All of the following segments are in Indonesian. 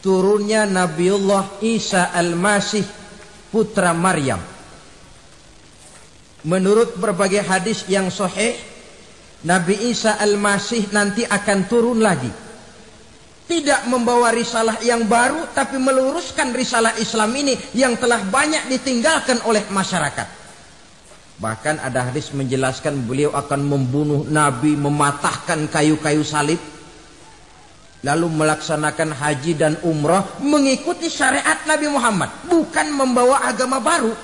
turunnya Nabiullah Isa Al-Masih putra Maryam. Menurut berbagai hadis yang sahih, Nabi Isa Al-Masih nanti akan turun lagi. Tidak membawa risalah yang baru, tapi meluruskan risalah Islam ini yang telah banyak ditinggalkan oleh masyarakat. Bahkan ada hadis menjelaskan beliau akan membunuh Nabi, mematahkan kayu-kayu salib, lalu melaksanakan haji dan umrah mengikuti syariat Nabi Muhammad, bukan membawa agama baru.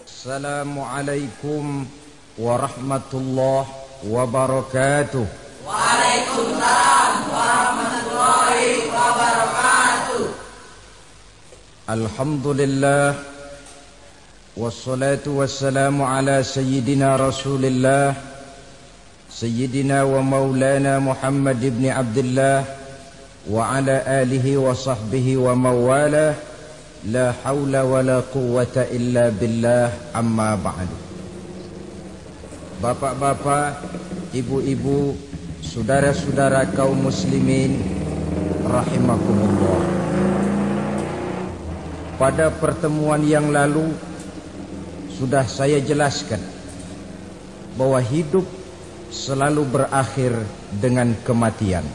Assalamualaikum warahmatullahi wabarakatuh. Waalaikumsalam warahmatullahi wabarakatuh. Alhamdulillah, wassalatu wassalamu ala sayyidina Rasulillah, sayyidina wa maulana Muhammad ibn Abdullah wa ala alihi wa sahbihi wa mawalah. La hawla wa la quwwata illa billah, amma ba'du. Bapak-bapak, ibu-ibu, saudara-saudara kaum muslimin rahimakumullah. Pada pertemuan yang lalu sudah saya jelaskan bahwa hidup selalu berakhir dengan kematian.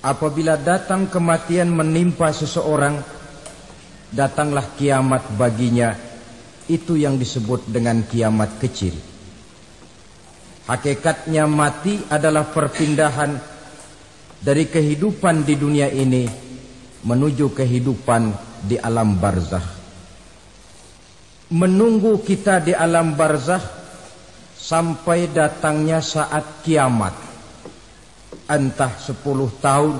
Apabila datang kematian menimpa seseorang, datanglah kiamat baginya. Itu yang disebut dengan kiamat kecil. Hakikatnya mati adalah perpindahan dari kehidupan di dunia ini menuju kehidupan di alam barzakh. Menunggu kita di alam barzakh sampai datangnya saat kiamat. Entah 10 tahun,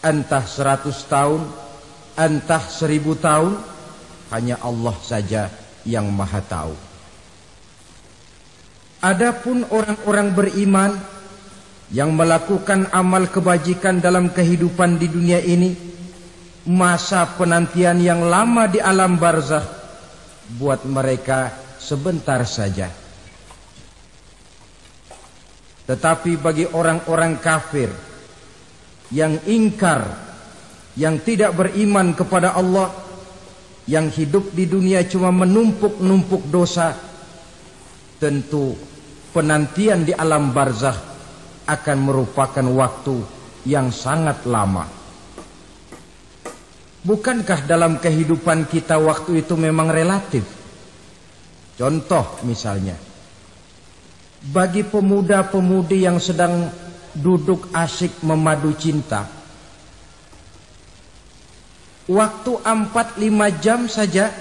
entah 100 tahun, entah 1000 tahun, hanya Allah saja yang maha tahu. Adapun orang-orang beriman yang melakukan amal kebajikan dalam kehidupan di dunia ini, masa penantian yang lama di alam barzakh buat mereka sebentar saja. Tetapi bagi orang-orang kafir yang ingkar, yang tidak beriman kepada Allah, yang hidup di dunia cuma menumpuk-numpuk dosa, tentu penantian di alam barzakh akan merupakan waktu yang sangat lama. Bukankah dalam kehidupan kita waktu itu memang relatif? Contoh misalnya, bagi pemuda-pemudi yang sedang duduk asyik memadu cinta, waktu 4-5 jam saja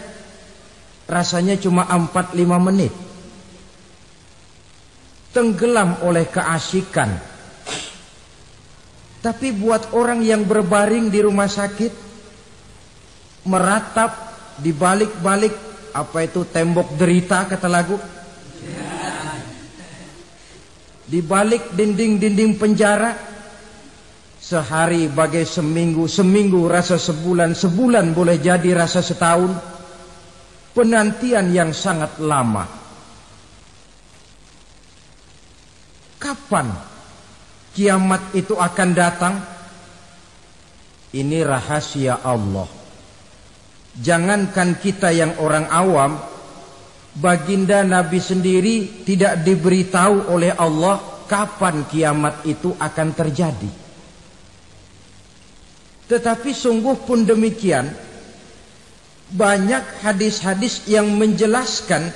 rasanya cuma 4-5 menit. Tenggelam oleh keasikan. Tapi buat orang yang berbaring di rumah sakit, meratap di balik-balik apa itu tembok derita kata lagu, di balik dinding-dinding penjara, sehari bagai seminggu, seminggu rasa sebulan, sebulan boleh jadi rasa setahun. Penantian yang sangat lama. Kapan kiamat itu akan datang? Ini rahasia Allah. Jangankan kita yang orang awam, baginda Nabi sendiri tidak diberitahu oleh Allah kapan kiamat itu akan terjadi. Tetapi sungguh pun demikian, banyak hadis-hadis yang menjelaskan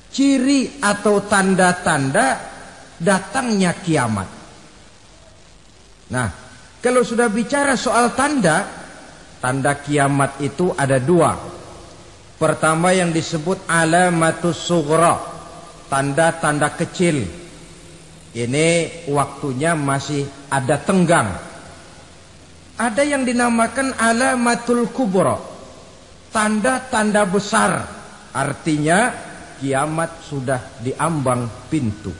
ciri atau tanda-tanda datangnya kiamat. Nah, kalau sudah bicara soal tanda kiamat itu ada dua. Pertama yang disebut alamatus sughra, tanda-tanda kecil. Ini waktunya masih ada tenggang. Ada yang dinamakan alamatul kubra, tanda-tanda besar. Artinya kiamat sudah diambang pintu.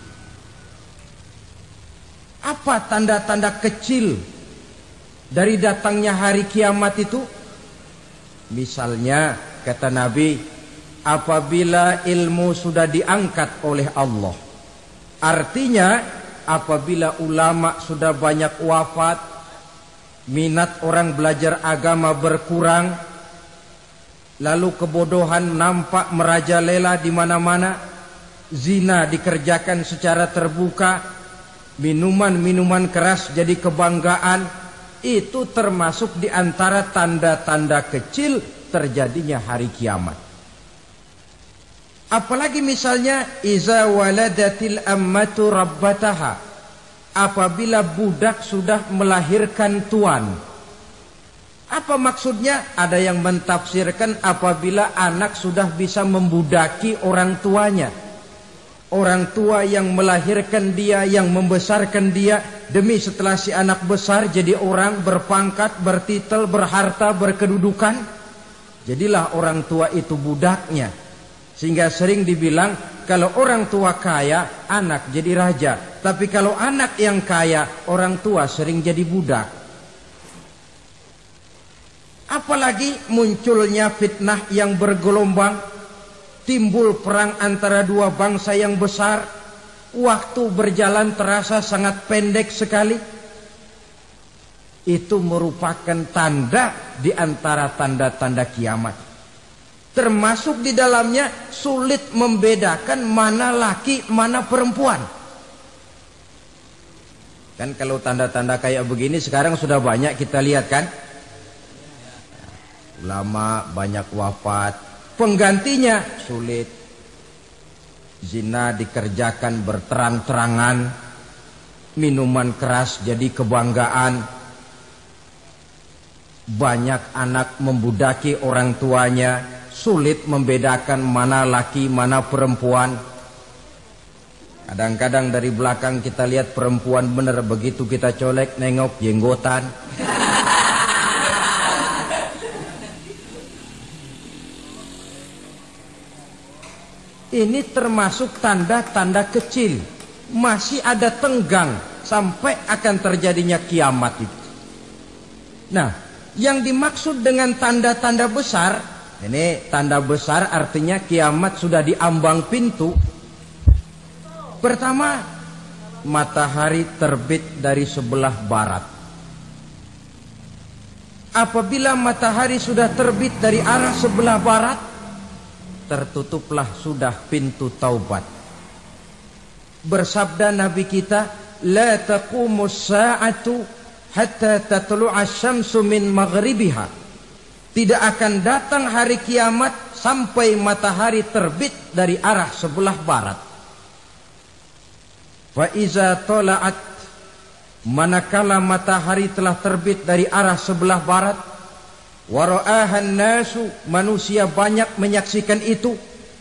Apa tanda-tanda kecil dari datangnya hari kiamat itu? Misalnya kata Nabi, apabila ilmu sudah diangkat oleh Allah. Artinya apabila ulama sudah banyak wafat, minat orang belajar agama berkurang, lalu kebodohan nampak merajalela di mana-mana, zina dikerjakan secara terbuka, minuman-minuman keras jadi kebanggaan, itu termasuk di antara tanda-tanda kecil terjadinya hari kiamat. Apalagi misalnya iza waladatil ammatu rabbataha, apabila budak sudah melahirkan tuan. Apa maksudnya? Ada yang mentafsirkan apabila anak sudah bisa membudaki orang tuanya. Orang tua yang melahirkan dia, yang membesarkan dia, demi setelah si anak besar jadi orang berpangkat, bertitel, berharta, berkedudukan. Jadilah orang tua itu budaknya. Sehingga sering dibilang kalau orang tua kaya, anak jadi raja. Tapi kalau anak yang kaya, orang tua sering jadi budak. Apalagi munculnya fitnah yang bergelombang, timbul perang antara dua bangsa yang besar, waktu berjalan terasa sangat pendek sekali. Itu merupakan tanda di antara tanda-tanda kiamat. Termasuk di dalamnya sulit membedakan mana laki, mana perempuan. Kan kalau tanda-tanda kayak begini sekarang sudah banyak kita lihat kan. Ulama banyak wafat, penggantinya sulit. Zina dikerjakan berterang-terangan, minuman keras jadi kebanggaan, banyak anak membudaki orang tuanya, sulit membedakan mana laki mana perempuan. Kadang-kadang dari belakang kita lihat perempuan bener, begitu kita colek nengok jenggotan. Ini termasuk tanda-tanda kecil. Masih ada tenggang sampai akan terjadinya kiamat itu. Nah, yang dimaksud dengan tanda-tanda besar, ini tanda besar artinya kiamat sudah di ambang pintu. Pertama, matahari terbit dari sebelah barat. Apabila matahari sudah terbit dari arah sebelah barat, tertutuplah sudah pintu taubat. Bersabda Nabi kita, la taqumus sa'atu hatta tatlu'a syamsu min maghribiha. Tidak akan datang hari kiamat sampai matahari terbit dari arah sebelah barat. Fa iza tala'at, manakala matahari telah terbit dari arah sebelah barat, wara'ahan nasu, manusia banyak menyaksikan itu,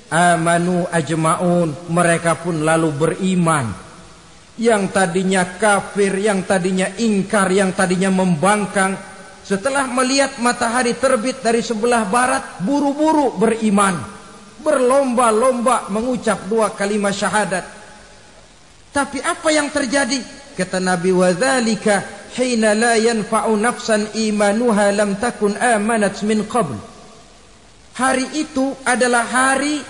amanu ajma'un, mereka pun lalu beriman. Yang tadinya kafir, yang tadinya ingkar, yang tadinya membangkang, setelah melihat matahari terbit dari sebelah barat, buru-buru beriman, berlomba-lomba mengucap dua kalimat syahadat. Tapi apa yang terjadi? Kata Nabi, wadzalika hina la yanfa'u nafsan imanuha lam takun amanat min qabl. Hari itu adalah hari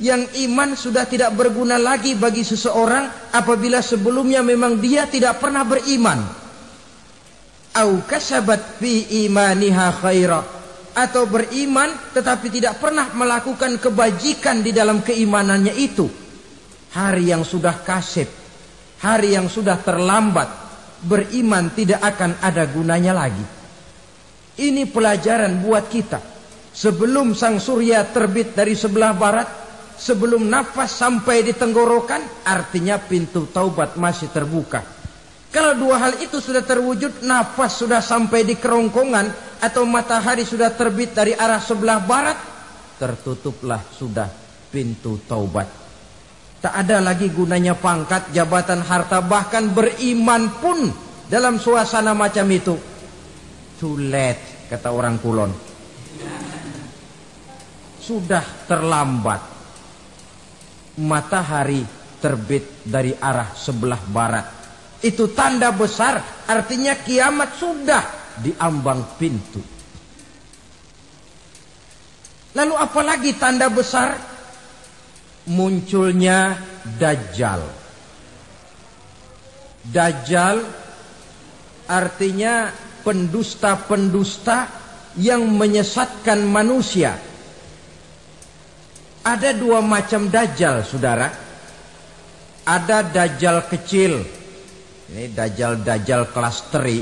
yang iman sudah tidak berguna lagi bagi seseorang apabila sebelumnya memang dia tidak pernah beriman. Au kasabat fi imaniha khaira, atau beriman tetapi tidak pernah melakukan kebajikan di dalam keimanannya itu. Hari yang sudah kasib, hari yang sudah terlambat, beriman tidak akan ada gunanya lagi. Ini pelajaran buat kita. Sebelum sang surya terbit dari sebelah barat, sebelum nafas sampai di tenggorokan, artinya pintu taubat masih terbuka. Kalau dua hal itu sudah terwujud, nafas sudah sampai di kerongkongan, atau matahari sudah terbit dari arah sebelah barat, tertutuplah sudah pintu taubat. Tak ada lagi gunanya pangkat, jabatan, harta, bahkan beriman pun dalam suasana macam itu. Too late, kata orang Kulon. Sudah terlambat. Matahari terbit dari arah sebelah barat. Itu tanda besar, artinya kiamat sudah di ambang pintu. Lalu apalagi tanda besar? Munculnya Dajjal. Dajjal artinya pendusta-pendusta yang menyesatkan manusia. Ada dua macam dajjal, saudara. Ada dajjal kecil. Ini dajjal kelas teri.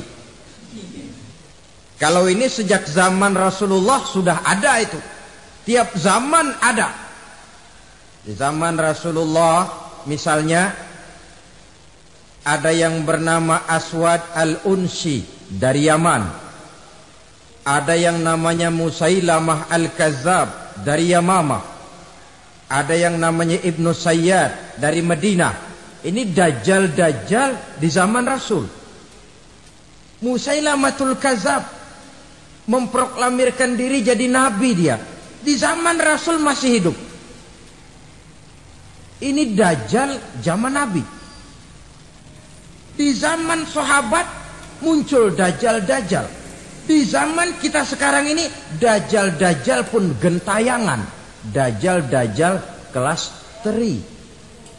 Kalau ini sejak zaman Rasulullah sudah ada itu. Tiap zaman ada. Di zaman Rasulullah misalnya ada yang bernama Aswad al-Unsi dari Yaman. Ada yang namanya Musailamah al-Kazzab dari Yamamah. Ada yang namanya Ibnu Sayyad dari Madinah. Ini dajjal-dajjal di zaman Rasul. Musailamatul Kazzab memproklamirkan diri jadi nabi dia. Di zaman Rasul masih hidup. Ini dajjal zaman Nabi. Di zaman sahabat muncul dajjal-dajjal. Di zaman kita sekarang ini dajjal-dajjal pun gentayangan. Dajjal-dajjal kelas teri.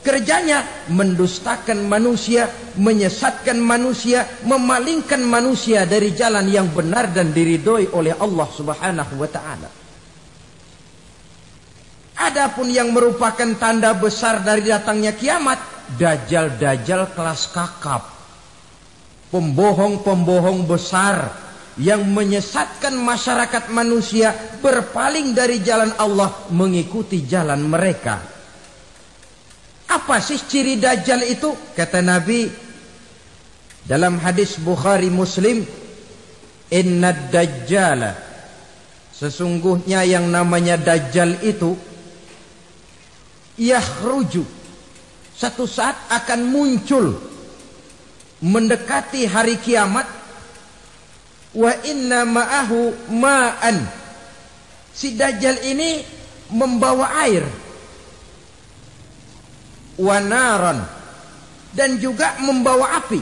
Kerjanya mendustakan manusia, menyesatkan manusia, memalingkan manusia dari jalan yang benar dan diridhoi oleh Allah Subhanahu wa taala. Adapun yang merupakan tanda besar dari datangnya kiamat, dajjal-dajjal kelas kakap. Pembohong-pembohong besar yang menyesatkan masyarakat manusia berpaling dari jalan Allah mengikuti jalan mereka. Apa sih ciri dajjal itu? Kata Nabi dalam hadis Bukhari Muslim, "Inna dajjala", sesungguhnya yang namanya dajjal itu yakhruju, satu saat akan muncul mendekati hari kiamat. Wa inna ma'ahu ma'an, si dajjal ini membawa air. Wa naran, dan juga membawa api.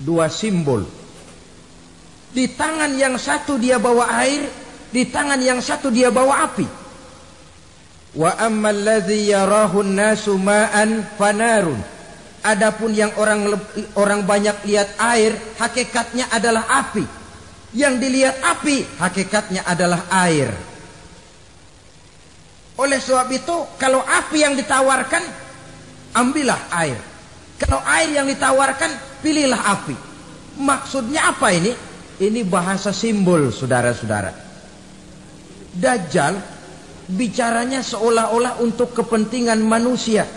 Dua simbol. Di tangan yang satu dia bawa air, di tangan yang satu dia bawa api. Wa ammal ladzi yarahu an-nasu ma'an fanarun. Adapun yang orang banyak lihat air, hakikatnya adalah api. Yang dilihat api, hakikatnya adalah air. Oleh sebab itu, kalau api yang ditawarkan, ambillah air. Kalau air yang ditawarkan, pilihlah api. Maksudnya apa ini? Ini bahasa simbol, saudara-saudara. Dajjal bicaranya seolah-olah untuk kepentingan manusia,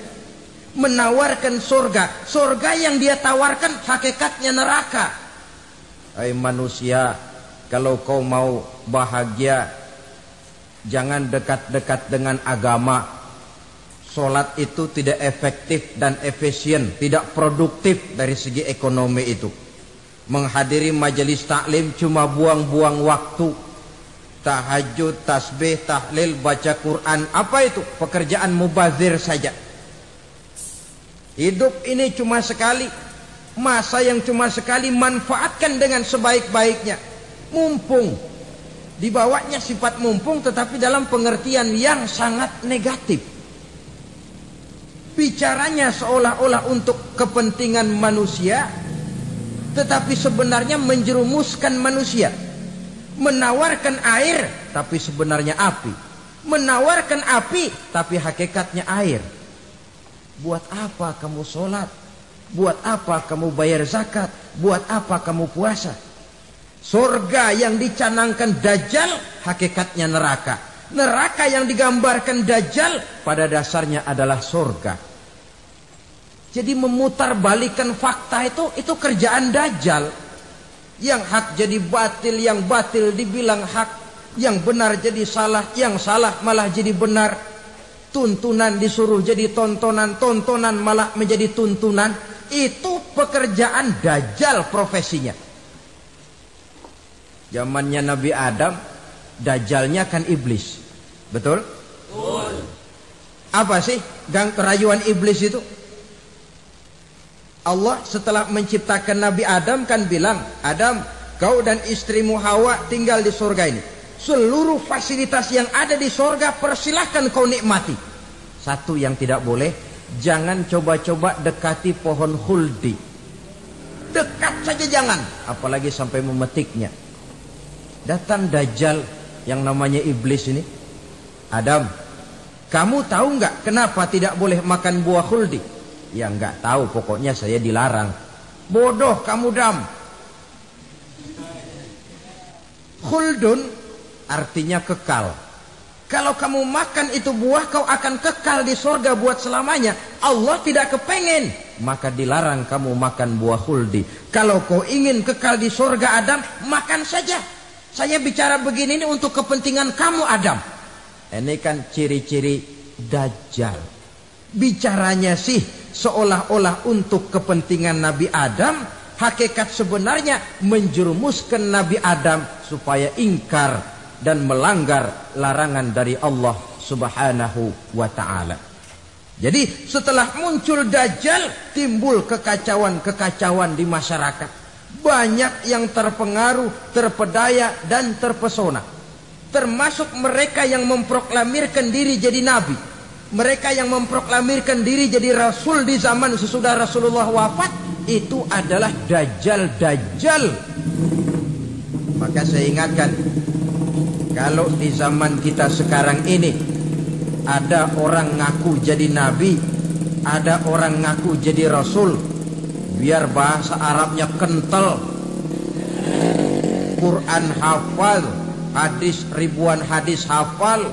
menawarkan surga. Surga yang dia tawarkan hakikatnya neraka. Hai manusia, kalau kau mau bahagia, jangan dekat-dekat dengan agama. Sholat itu tidak efektif dan efisien, tidak produktif dari segi ekonomi itu. Menghadiri majelis taklim cuma buang-buang waktu. Tahajud, tasbih, tahlil, baca Quran, apa itu? Pekerjaan mubazir saja. Hidup ini cuma sekali, masa yang cuma sekali, manfaatkan dengan sebaik-baiknya. Mumpung, dibawanya sifat mumpung tetapi dalam pengertian yang sangat negatif. Bicaranya seolah-olah untuk kepentingan manusia, tetapi sebenarnya menjerumuskan manusia. Menawarkan air, tapi sebenarnya api. Menawarkan api, tapi hakikatnya air. Buat apa kamu sholat? Buat apa kamu bayar zakat? Buat apa kamu puasa? Surga yang dicanangkan Dajjal, hakikatnya neraka. Neraka yang digambarkan Dajjal, pada dasarnya adalah surga. Jadi memutarbalikkan fakta itu kerjaan Dajjal. Yang hak jadi batil, yang batil dibilang hak, yang benar jadi salah, yang salah malah jadi benar. Tuntunan disuruh jadi tontonan, tontonan malah menjadi tuntunan. Itu pekerjaan Dajjal profesinya. Zamannya Nabi Adam, Dajjalnya kan iblis. Betul? Betul. Apa sih rayuan iblis itu? Allah setelah menciptakan Nabi Adam kan bilang, Adam, kau dan istrimu Hawa tinggal di surga ini. Seluruh fasilitas yang ada di surga persilahkan kau nikmati. Satu yang tidak boleh, jangan coba-coba dekati pohon khuldi. Dekat saja jangan, apalagi sampai memetiknya. Datang Dajjal yang namanya iblis ini. Adam, kamu tahu nggak kenapa tidak boleh makan buah khuldi? Ya nggak tahu, pokoknya saya dilarang. Bodoh kamu, Dam. Khuldun artinya kekal. Kalau kamu makan itu buah, kau akan kekal di surga buat selamanya. Allah tidak kepengen, maka dilarang kamu makan buah khuldi. Kalau kau ingin kekal di surga, Adam, makan saja. Saya bicara begini ini untuk kepentingan kamu, Adam. Ini kan ciri-ciri Dajjal. Bicaranya sih seolah-olah untuk kepentingan Nabi Adam. Hakikat sebenarnya menjerumuskan Nabi Adam supaya ingkar dan melanggar larangan dari Allah Subhanahu wa ta'ala. Jadi setelah muncul Dajjal, timbul kekacauan-kekacauan di masyarakat. Banyak yang terpengaruh, terpedaya dan terpesona. Termasuk mereka yang memproklamirkan diri jadi nabi. Mereka yang memproklamirkan diri jadi rasul di zaman sesudah Rasulullah wafat, itu adalah Dajjal-Dajjal. Maka saya ingatkan, kalau di zaman kita sekarang ini ada orang ngaku jadi nabi, ada orang ngaku jadi rasul, biar bahasa Arabnya kental, Quran hafal, hadis ribuan hadis hafal,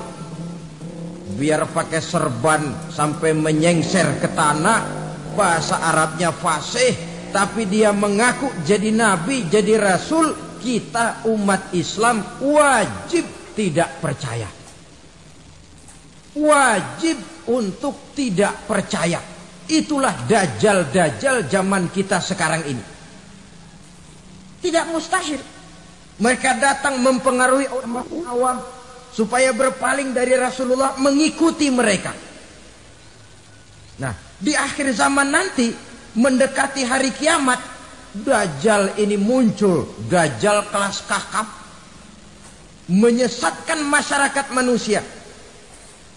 biar pakai serban sampai menyengser ke tanah, bahasa Arabnya fasih, tapi dia mengaku jadi nabi, jadi rasul, kita umat Islam wajib tidak percaya. Wajib untuk tidak percaya. Itulah Dajjal-Dajjal zaman kita sekarang ini. Tidak mustahil mereka datang mempengaruhi orang awam supaya berpaling dari Rasulullah, mengikuti mereka. Nah, di akhir zaman nanti, mendekati hari kiamat, Dajjal ini muncul. Dajjal kelas kakap, menyesatkan masyarakat manusia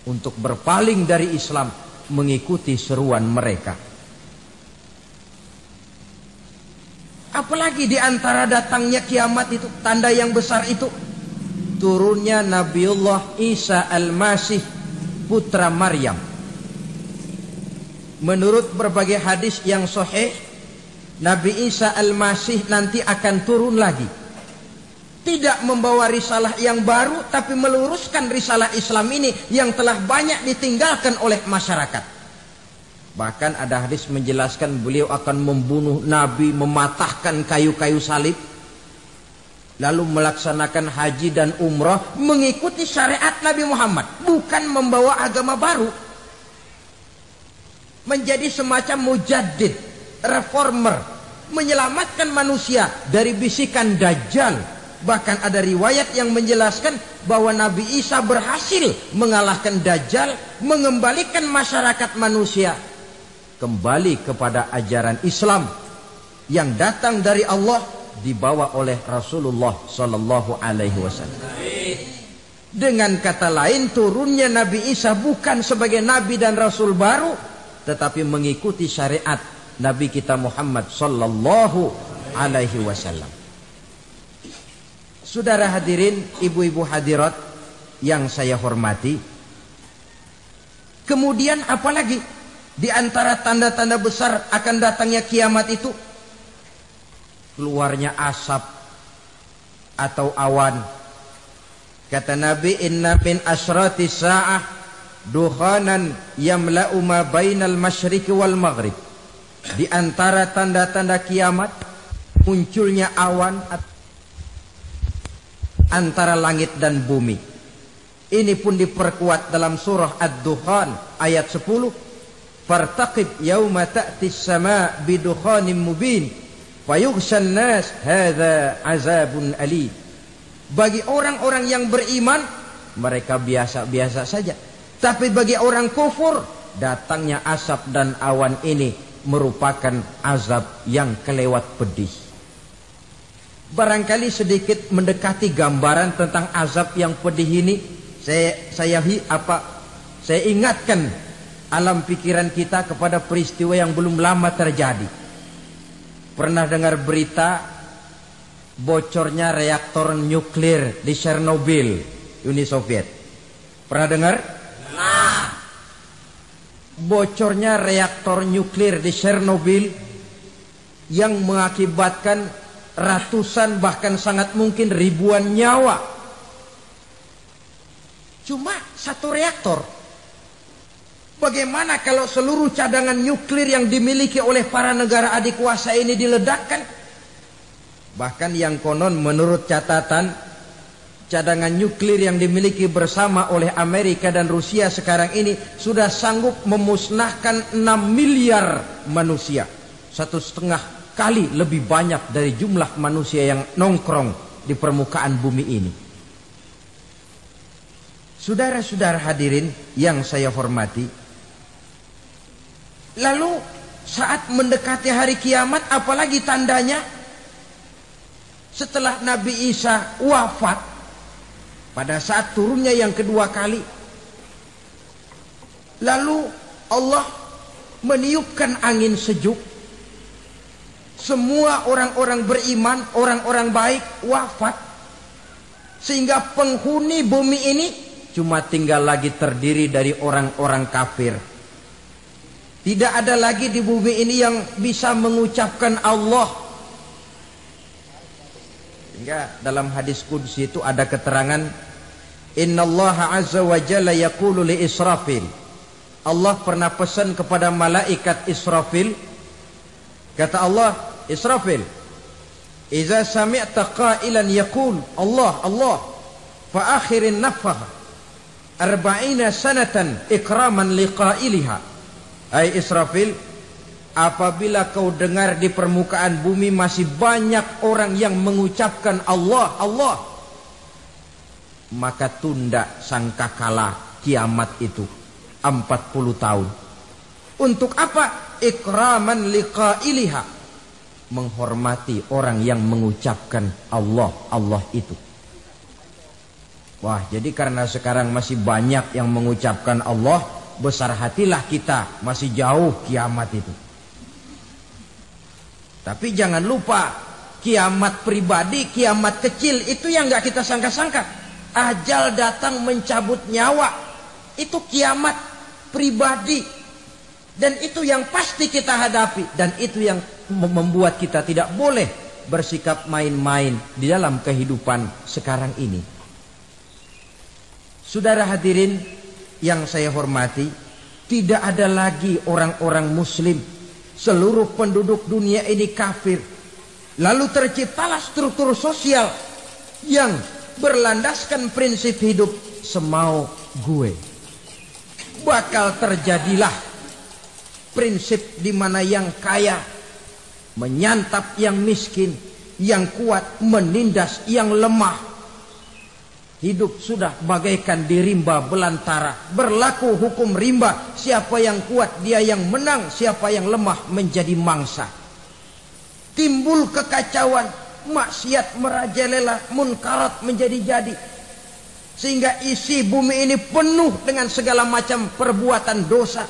untuk berpaling dari Islam, mengikuti seruan mereka. Apalagi di antara datangnya kiamat itu, tanda yang besar itu, turunnya Nabiullah Isa Al-Masih, putra Maryam. Menurut berbagai hadis yang sahih, Nabi Isa Al-Masih nanti akan turun lagi. Tidak membawa risalah yang baru, tapi meluruskan risalah Islam ini yang telah banyak ditinggalkan oleh masyarakat. Bahkan ada hadis menjelaskan beliau akan membunuh Nabi, mematahkan kayu-kayu salib, lalu melaksanakan haji dan umrah mengikuti syariat Nabi Muhammad, bukan membawa agama baru. Menjadi semacam mujaddid, reformer, menyelamatkan manusia dari bisikan Dajjal. Bahkan ada riwayat yang menjelaskan bahwa Nabi Isa berhasil mengalahkan Dajjal, mengembalikan masyarakat manusia kembali kepada ajaran Islam yang datang dari Allah, dibawa oleh Rasulullah Sallallahu Alaihi Wasallam. Dengan kata lain, turunnya Nabi Isa bukan sebagai Nabi dan Rasul baru, tetapi mengikuti syariat Nabi kita Muhammad Sallallahu Alaihi Wasallam. Saudara hadirin, ibu-ibu hadirat yang saya hormati, kemudian apalagi di antara tanda-tanda besar akan datangnya kiamat itu? Keluarnya asap atau awan. Kata Nabi, inna min asratis sa'ah dukhanan yamla'u ma bainal masyriqi wal maghrib. Di antara tanda-tanda kiamat, munculnya awan antara langit dan bumi. Ini pun diperkuat dalam surah Ad-Dukhan ayat 10. Fartaqib yauma ta'tis sama' bidukhanim mubin fayughshan nas hadza azabun ali. Bagi orang-orang yang beriman, mereka biasa-biasa saja. Tapi bagi orang kufur, datangnya asap dan awan ini merupakan azab yang kelewat pedih. Barangkali sedikit mendekati gambaran tentang azab yang pedih ini, saya ingatkan alam pikiran kita kepada peristiwa yang belum lama terjadi. Pernah dengar berita bocornya reaktor nuklir di Chernobyl, Uni Soviet? Pernah dengar? Nah. Bocornya reaktor nuklir di Chernobyl yang mengakibatkan ratusan bahkan sangat mungkin ribuan nyawa. Cuma satu reaktor. Bagaimana kalau seluruh cadangan nuklir yang dimiliki oleh para negara adik kuasa ini diledakkan? Bahkan yang konon menurut catatan, cadangan nuklir yang dimiliki bersama oleh Amerika dan Rusia sekarang ini sudah sanggup memusnahkan 6 miliar manusia. 1,5 kali lebih banyak dari jumlah manusia yang nongkrong di permukaan bumi ini. Saudara-saudara hadirin yang saya hormati, lalu saat mendekati hari kiamat, apalagi tandanya? Setelah Nabi Isa wafat, pada saat turunnya yang kedua kali, lalu Allah meniupkan angin sejuk. Semua orang-orang beriman, orang-orang baik wafat, sehingga penghuni bumi ini cuma tinggal lagi terdiri dari orang-orang kafir. Tidak ada lagi di bumi ini yang bisa mengucapkan Allah. Hingga dalam hadis qudsi itu ada keterangan, Innallaha azza wa jalla yaqulu li Israfil. Allah pernah pesan kepada malaikat Israfil. Kata Allah, Israfil, Iza sami'ta qailan yaqul Allah, Allah, fa akhirin nafah 40 sanatan ikraman liqailiha. Hai Israfil, apabila kau dengar di permukaan bumi masih banyak orang yang mengucapkan Allah, Allah, maka tunda sangkakala kiamat itu 40 tahun. Untuk apa? Ikraman liqailiha, menghormati orang yang mengucapkan Allah, Allah itu. Wah, jadi karena sekarang masih banyak yang mengucapkan Allah, besar hatilah kita, masih jauh kiamat itu. Tapi jangan lupa, kiamat pribadi, kiamat kecil itu yang gak kita sangka-sangka. Ajal datang mencabut nyawa, itu kiamat pribadi. Dan itu yang pasti kita hadapi. Dan itu yang membuat kita tidak boleh bersikap main-main di dalam kehidupan sekarang ini. Saudara hadirin yang saya hormati, tidak ada lagi orang-orang muslim. Seluruh penduduk dunia ini kafir. Lalu terciptalah struktur sosial yang berlandaskan prinsip hidup semau gue. Bakal terjadilah prinsip di mana yang kaya menyantap yang miskin, yang kuat menindas yang lemah. Hidup sudah bagaikan di rimba belantara. Berlaku hukum rimba. Siapa yang kuat dia yang menang, siapa yang lemah menjadi mangsa. Timbul kekacauan, maksiat merajalela, munkarat menjadi-jadi. Sehingga isi bumi ini penuh dengan segala macam perbuatan dosa.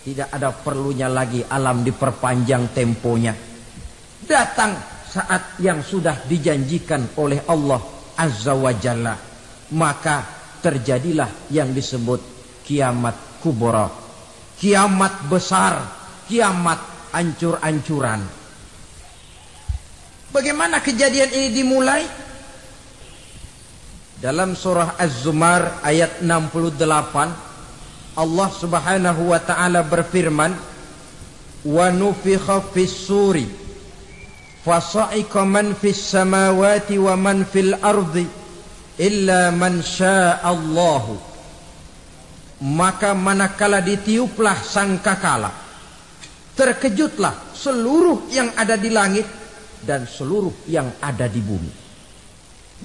Tidak ada perlunya lagi alam diperpanjang temponya. Datang saat yang sudah dijanjikan oleh Allah Azza wa Jalla, maka terjadilah yang disebut kiamat kubra, kiamat besar, kiamat ancur-ancuran. Bagaimana kejadian ini dimulai? Dalam surah Az-Zumar ayat 68, Allah subhanahu wa ta'ala berfirman, wa nufikha fis suri fasa'iqa man fis samawati wa man fil ardi illa man sya'allahu. Maka manakala ditiuplah sangkakala, terkejutlah seluruh yang ada di langit dan seluruh yang ada di bumi.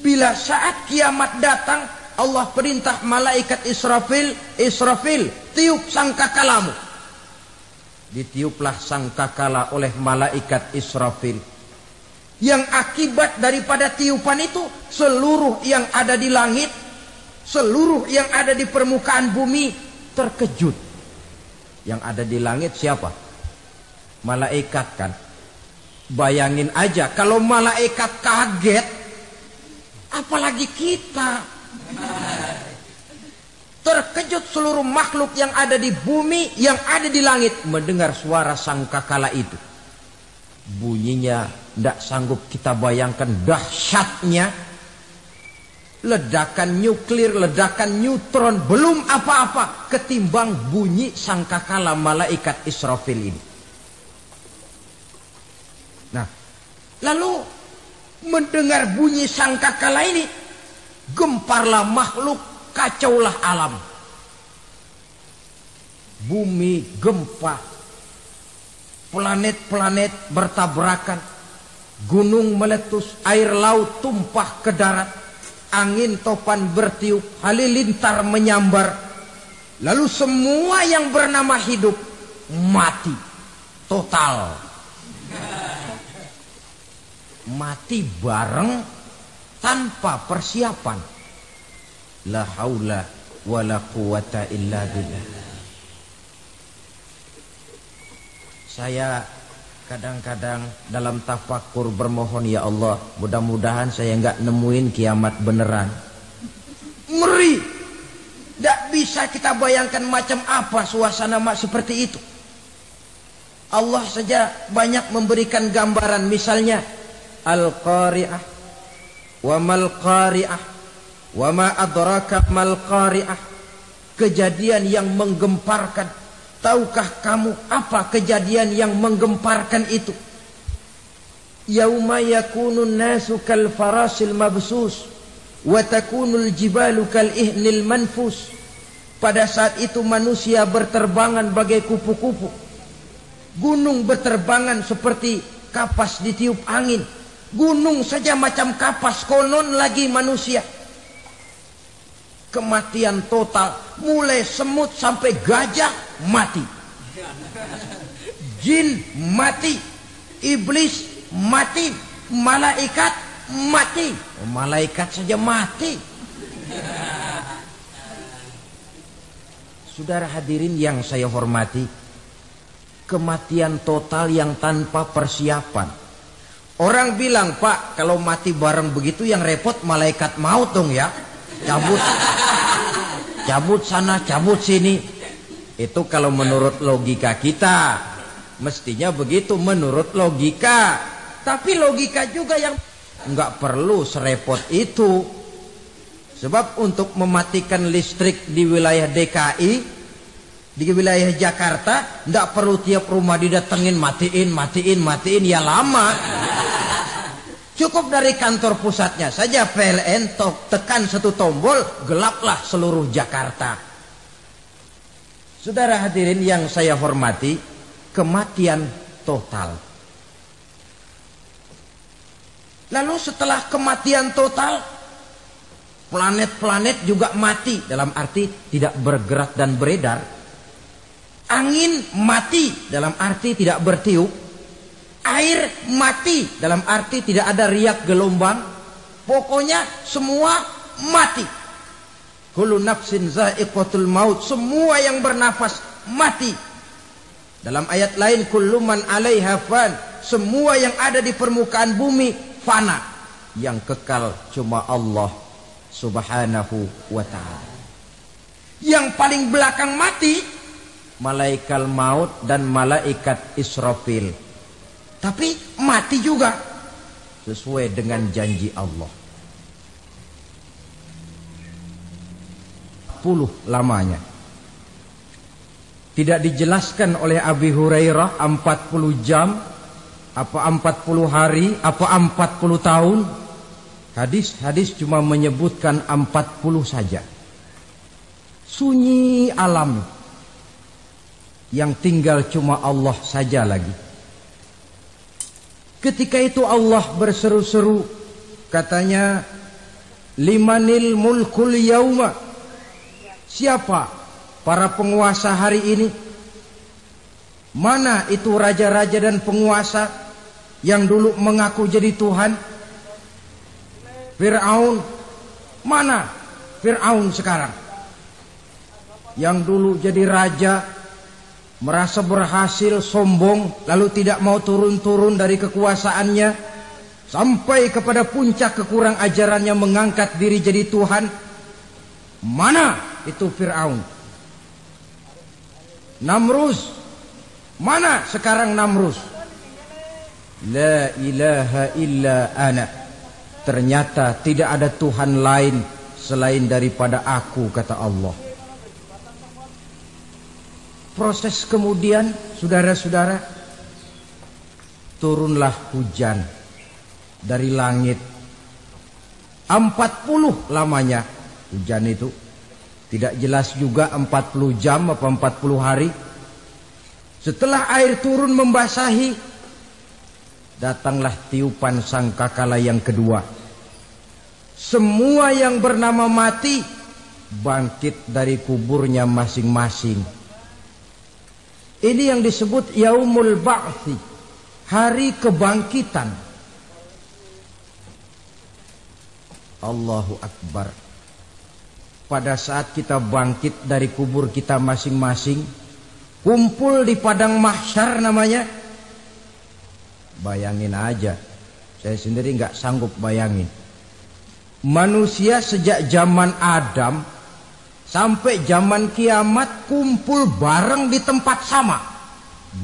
Bila saat kiamat datang, Allah perintah malaikat Israfil, Israfil, tiup sangkakalamu. Ditiuplah sangkakala oleh malaikat Israfil. Yang akibat daripada tiupan itu, seluruh yang ada di langit, seluruh yang ada di permukaan bumi terkejut. Yang ada di langit siapa? Malaikat kan. Bayangin aja kalau malaikat kaget, apalagi kita. Terkejut seluruh makhluk yang ada di bumi, yang ada di langit mendengar suara sangkakala itu. Bunyinya tidak sanggup kita bayangkan dahsyatnya. Ledakan nuklir, ledakan neutron, belum apa-apa ketimbang bunyi sangkakala malaikat Israfil ini. Nah, lalu mendengar bunyi sangkakala ini, gemparlah makhluk, kacaulah alam. Bumi gempa, planet-planet bertabrakan, gunung meletus, air laut tumpah ke darat, angin topan bertiup, halilintar menyambar. Lalu semua yang bernama hidup mati total. Mati bareng tanpa persiapan. La haula wala quwata illa billah. Saya kadang-kadang dalam tafakur bermohon, ya Allah, mudah-mudahan saya nggak nemuin kiamat beneran. Ngeri. Tidak bisa kita bayangkan macam apa suasana seperti itu. Allah saja banyak memberikan gambaran, misalnya Al-Qari'ah, wa mal qari'ah, wa ma adraka mal qari'ah. Kejadian yang menggemparkan. Tahukah kamu apa kejadian yang menggemparkan itu? Yauma yakunun nasu kal farasil mabsus wa takunul jibalu kal ihnil manfus. Pada saat itu manusia berterbangan bagai kupu-kupu. Gunung berterbangan seperti kapas ditiup angin. Gunung saja macam kapas, konon lagi manusia. Kematian total, mulai semut sampai gajah mati, jin mati, iblis mati, malaikat mati. Malaikat saja mati. Saudara hadirin yang saya hormati, kematian total yang tanpa persiapan. Orang bilang, Pak, kalau mati bareng begitu yang repot malaikat maut dong ya. Cabut sana, cabut sini. Itu kalau menurut logika kita. Mestinya begitu menurut logika. Tapi logika juga yang nggak perlu serepot itu. Sebab untuk mematikan listrik di wilayah DKI, di wilayah Jakarta, nggak perlu tiap rumah didatengin, matiin, ya lama. Cukup dari kantor pusatnya saja PLN, tekan satu tombol, gelaplah seluruh Jakarta. Saudara hadirin yang saya hormati, kematian total. Lalu setelah kematian total, planet-planet juga mati, dalam arti tidak bergerak dan beredar. Angin mati, dalam arti tidak bertiup. Air mati, dalam arti tidak ada riak gelombang. Pokoknya semua mati. Kullu nafsin za'iqatul maut. Semua yang bernafas mati. Dalam ayat lain, kullu man 'alaiha fan. Semua yang ada di permukaan bumi fana. Yang kekal cuma Allah Subhanahu wa ta'ala. Yang paling belakang mati, malaikat maut dan malaikat Israfil. Tapi mati juga sesuai dengan janji Allah. 10 lamanya. Tidak dijelaskan oleh Abi Hurairah 40 jam, apa 40 hari, apa 40 tahun. Hadis cuma menyebutkan 40 saja. Sunyi alam. Yang tinggal cuma Allah saja lagi. Ketika itu Allah berseru-seru, katanya, limanil mulkul yauma. Siapa para penguasa hari ini? Mana itu raja-raja dan penguasa yang dulu mengaku jadi Tuhan? Fir'aun. Mana Fir'aun sekarang? Yang dulu jadi raja, merasa berhasil, sombong, lalu tidak mau turun-turun dari kekuasaannya, sampai kepada puncak kekurang ajarannya mengangkat diri jadi Tuhan. Mana itu Fir'aun? Namrus, mana sekarang Namrus? La ilaha illa ana. Ternyata tidak ada Tuhan lain selain daripada aku, kata Allah. Proses kemudian, saudara-saudara, turunlah hujan dari langit. 40 lamanya hujan itu. Tidak jelas juga 40 jam apa 40 hari. Setelah air turun membasahi, datanglah tiupan sangkakala yang kedua. Semua yang bernama mati bangkit dari kuburnya masing-masing. Ini yang disebut Yaumul Ba'thi, hari kebangkitan. Allahu Akbar. Pada saat kita bangkit dari kubur kita masing-masing, kumpul di padang mahsyar namanya. Bayangin aja, saya sendiri nggak sanggup bayangin. Manusia sejak zaman Adam sampai zaman kiamat kumpul bareng di tempat sama.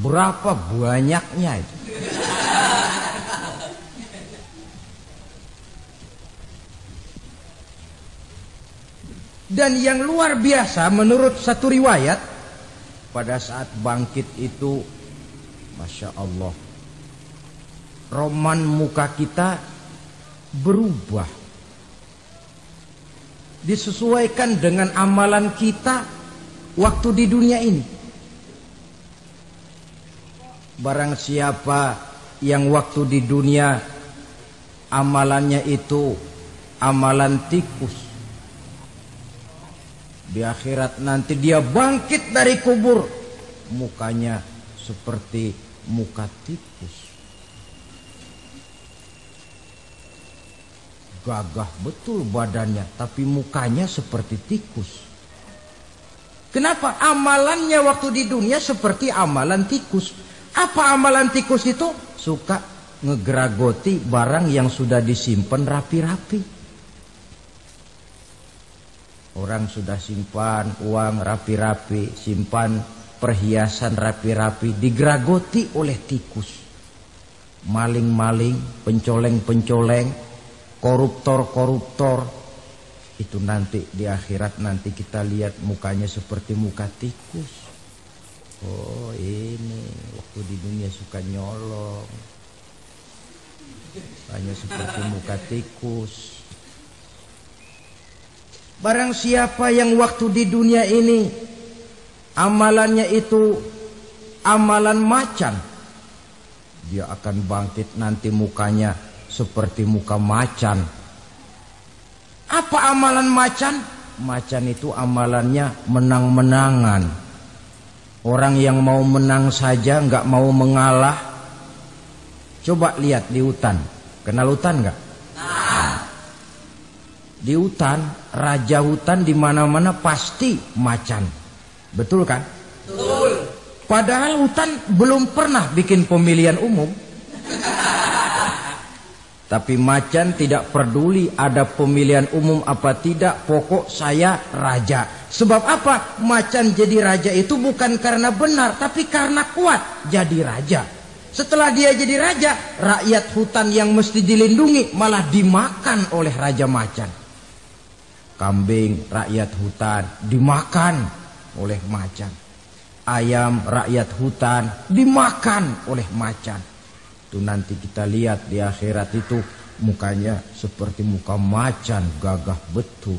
Berapa banyaknya itu? Dan yang luar biasa menurut satu riwayat, pada saat bangkit itu, Masya Allah, roman muka kita berubah, disesuaikan dengan amalan kita waktu di dunia ini. Barang siapa yang waktu di dunia amalannya itu amalan tikus, di akhirat nanti dia bangkit dari kubur, mukanya seperti muka tikus. Gagah betul badannya, tapi mukanya seperti tikus. Kenapa? Amalannya waktu di dunia seperti amalan tikus. Apa amalan tikus itu? Suka ngegeragoti barang yang sudah disimpan rapi-rapi. Orang sudah simpan uang rapi-rapi, simpan perhiasan rapi-rapi, digeragoti oleh tikus. Maling-maling, pencoleng-pencoleng, koruptor-koruptor, itu nanti di akhirat nanti kita lihat mukanya seperti muka tikus. Oh, ini waktu di dunia suka nyolong, hanya seperti muka tikus. Barang siapa yang waktu di dunia ini amalannya itu amalan macan, dia akan bangkit nanti mukanya seperti muka macan. Apa amalan macan? Macan itu amalannya menang-menangan. Orang yang mau menang saja nggak mau mengalah. Coba lihat di hutan. Kenal hutan nggak? Di hutan, raja hutan di mana-mana pasti macan. Betul kan? Betul. Padahal hutan belum pernah bikin pemilihan umum. Tapi macan tidak peduli ada pemilihan umum apa tidak, pokok saya raja. Sebab apa? Macan jadi raja itu bukan karena benar, tapi karena kuat jadi raja. Setelah dia jadi raja, rakyat hutan yang mesti dilindungi malah dimakan oleh raja macan. Kambing rakyat hutan dimakan oleh macan. Ayam rakyat hutan dimakan oleh macan. Itu nanti kita lihat di akhirat itu mukanya seperti muka macan, gagah betul.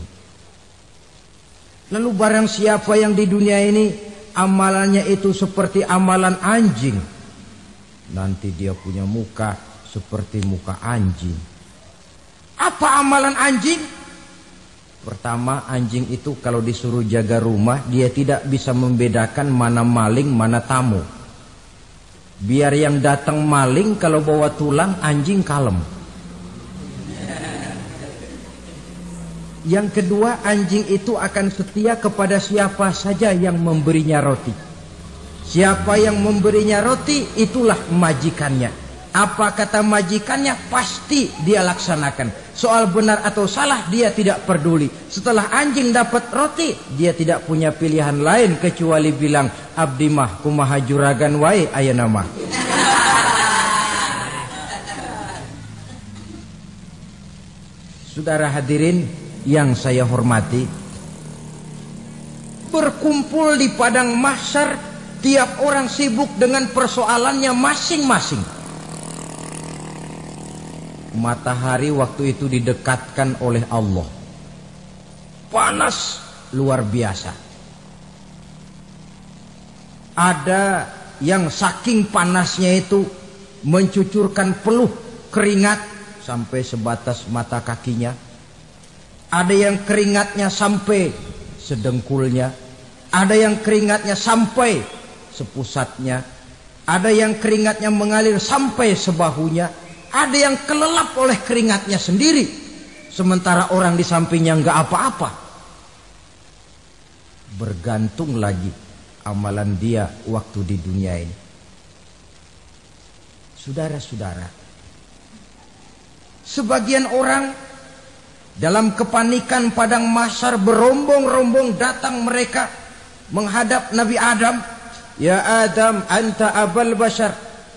Lalu barang siapa yang di dunia ini amalannya itu seperti amalan anjing, nanti dia punya muka seperti muka anjing. Apa amalan anjing? Pertama, anjing itu kalau disuruh jaga rumah, dia tidak bisa membedakan mana maling, mana tamu. Biar yang datang maling, kalau bawa tulang, anjing kalem. Yang kedua, anjing itu akan setia kepada siapa saja yang memberinya roti. Siapa yang memberinya roti, itulah majikannya. Apa kata majikannya, pasti dia laksanakan. Soal benar atau salah, dia tidak peduli. Setelah anjing dapat roti, dia tidak punya pilihan lain kecuali bilang, abdi mah kumaha juragan wae ayeuna mah. Saudara hadirin yang saya hormati, berkumpul di padang mahsyar, tiap orang sibuk dengan persoalannya masing-masing. Matahari waktu itu didekatkan oleh Allah, panas luar biasa. Ada yang saking panasnya itu mencucurkan peluh keringat sampai sebatas mata kakinya. Ada yang keringatnya sampai sedengkulnya. Ada yang keringatnya sampai sepusatnya. Ada yang keringatnya mengalir sampai sebahunya. Ada yang kelelap oleh keringatnya sendiri, sementara orang di sampingnya nggak apa-apa. Bergantung lagi amalan dia waktu di dunia ini. Saudara-saudara, sebagian orang dalam kepanikan padang mahsyar berombong-rombong datang mereka menghadap Nabi Adam. Ya Adam, anta abal bashar.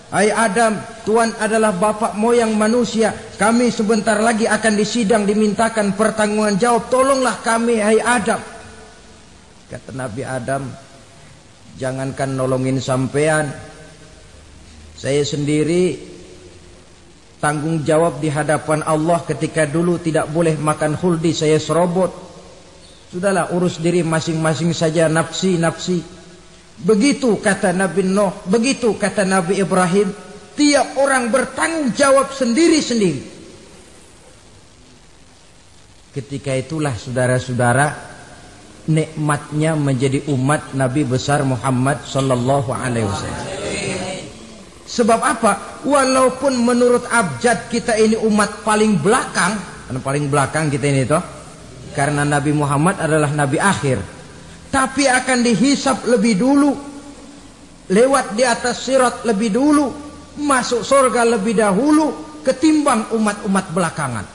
Hai Adam, Tuhan adalah bapak moyang manusia. Kami sebentar lagi akan disidang, dimintakan pertanggungan jawab. Tolonglah kami, hai Adam. Kata Nabi Adam, jangankan nolongin sampean, saya sendiri tanggung jawab di hadapan Allah ketika dulu tidak boleh makan khuldi, saya serobot. Sudahlah, urus diri masing-masing saja, nafsi. Begitu kata Nabi Nuh, begitu kata Nabi Ibrahim. Tiap orang bertanggung jawab sendiri-sendiri. Ketika itulah saudara-saudara, nikmatnya menjadi umat Nabi besar Muhammad sallallahu alaihi wasallam. Sebab apa? Walaupun menurut abjad kita ini umat paling belakang, paling belakang kita ini toh, karena Nabi Muhammad adalah Nabi akhir, tapi akan dihisap lebih dulu, lewat di atas sirat lebih dulu, masuk surga lebih dahulu ketimbang umat-umat belakangan.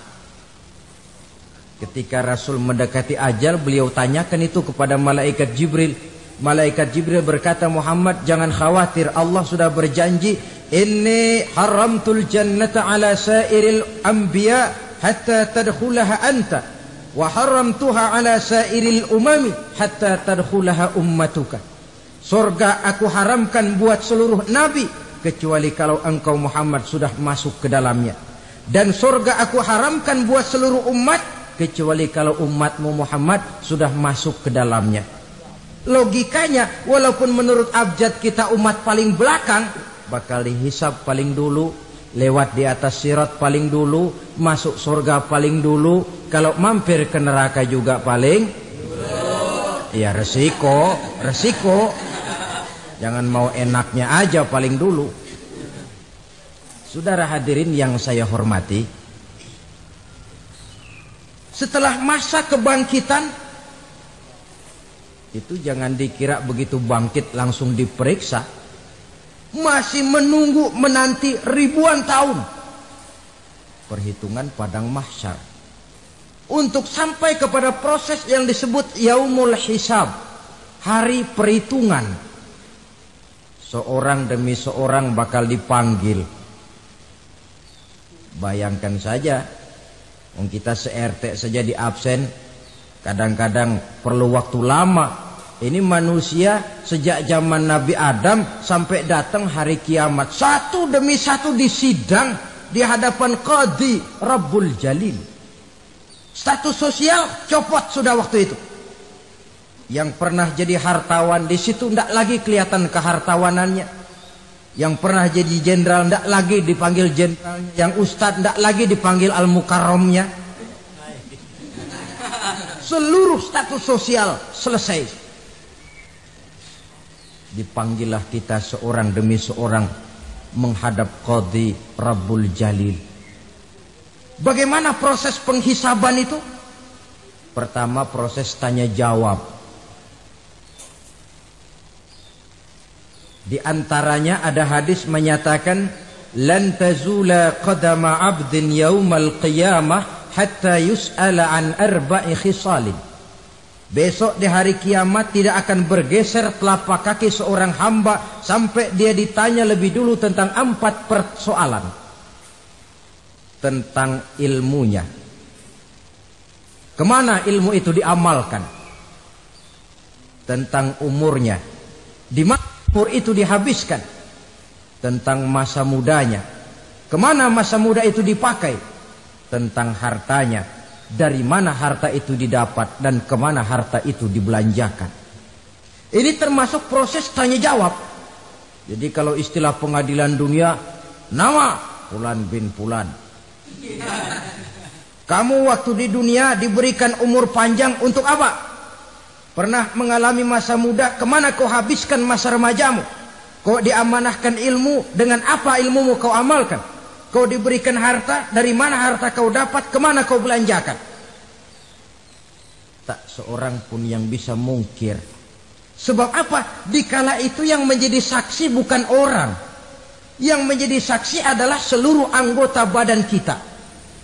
Ketika Rasul mendekati ajal, beliau tanyakan itu kepada malaikat Jibril. Malaikat Jibril berkata, Muhammad jangan khawatir, Allah sudah berjanji, inni haramtul jannata ala sairil anbiya hatta tadkhulaha anta wa haramtuha ala sairil umami hatta tadkhulaha ummatuka. Surga aku haramkan buat seluruh nabi kecuali kalau engkau Muhammad sudah masuk ke dalamnya, dan surga aku haramkan buat seluruh umat kecuali kalau umatmu Muhammad sudah masuk ke dalamnya. Logikanya, walaupun menurut abjad kita umat paling belakang, bakal dihisab paling dulu, lewat di atas sirat paling dulu, masuk surga paling dulu, kalau mampir ke neraka juga paling dulu. Ya resiko. Jangan mau enaknya aja paling dulu. Saudara hadirin yang saya hormati, setelah masa kebangkitan itu jangan dikira begitu bangkit langsung diperiksa. Masih menunggu menanti ribuan tahun perhitungan padang mahsyar untuk sampai kepada proses yang disebut yaumul hisab, hari perhitungan. Seorang demi seorang bakal dipanggil. Bayangkan saja, kita se-RT saja di absen, kadang-kadang perlu waktu lama. Ini manusia sejak zaman Nabi Adam sampai datang hari kiamat, satu demi satu disidang di hadapan Qadhi Rabbul Jalil. Status sosial copot sudah waktu itu. Yang pernah jadi hartawan di situ tidak lagi kelihatan kehartawanannya. Yang pernah jadi jenderal tidak lagi dipanggil jenderalnya. Yang ustadz tidak lagi dipanggil al-mukarramnya. Seluruh status sosial selesai. Dipanggillah kita seorang demi seorang menghadap Qadhi Rabbul Jalil. Bagaimana proses penghisaban itu? Pertama, proses tanya jawab. Di antaranya ada hadis menyatakan lan tazula qadama 'abdin yaumal qiyamah hatta yus'ala an arba'i khisalin. Besok di hari kiamat tidak akan bergeser telapak kaki seorang hamba sampai dia ditanya lebih dulu tentang 4 persoalan. Tentang ilmunya. Kemana ilmu itu diamalkan? Tentang umurnya. Di mana umur itu dihabiskan? Tentang masa mudanya. Kemana masa muda itu dipakai? Tentang hartanya. Dari mana harta itu didapat dan kemana harta itu dibelanjakan. Ini termasuk proses tanya jawab. Jadi kalau istilah pengadilan dunia, nama Fulan bin Fulan. Kamu waktu di dunia diberikan umur panjang untuk apa? Pernah mengalami masa muda, kemana kau habiskan masa remajamu? Kau diamanahkan ilmu, dengan apa ilmumu kau amalkan? Kau diberikan harta, dari mana harta kau dapat, kemana kau belanjakan? Tak seorang pun yang bisa mungkir. Sebab apa? Dikala itu yang menjadi saksi bukan orang. Yang menjadi saksi adalah seluruh anggota badan kita.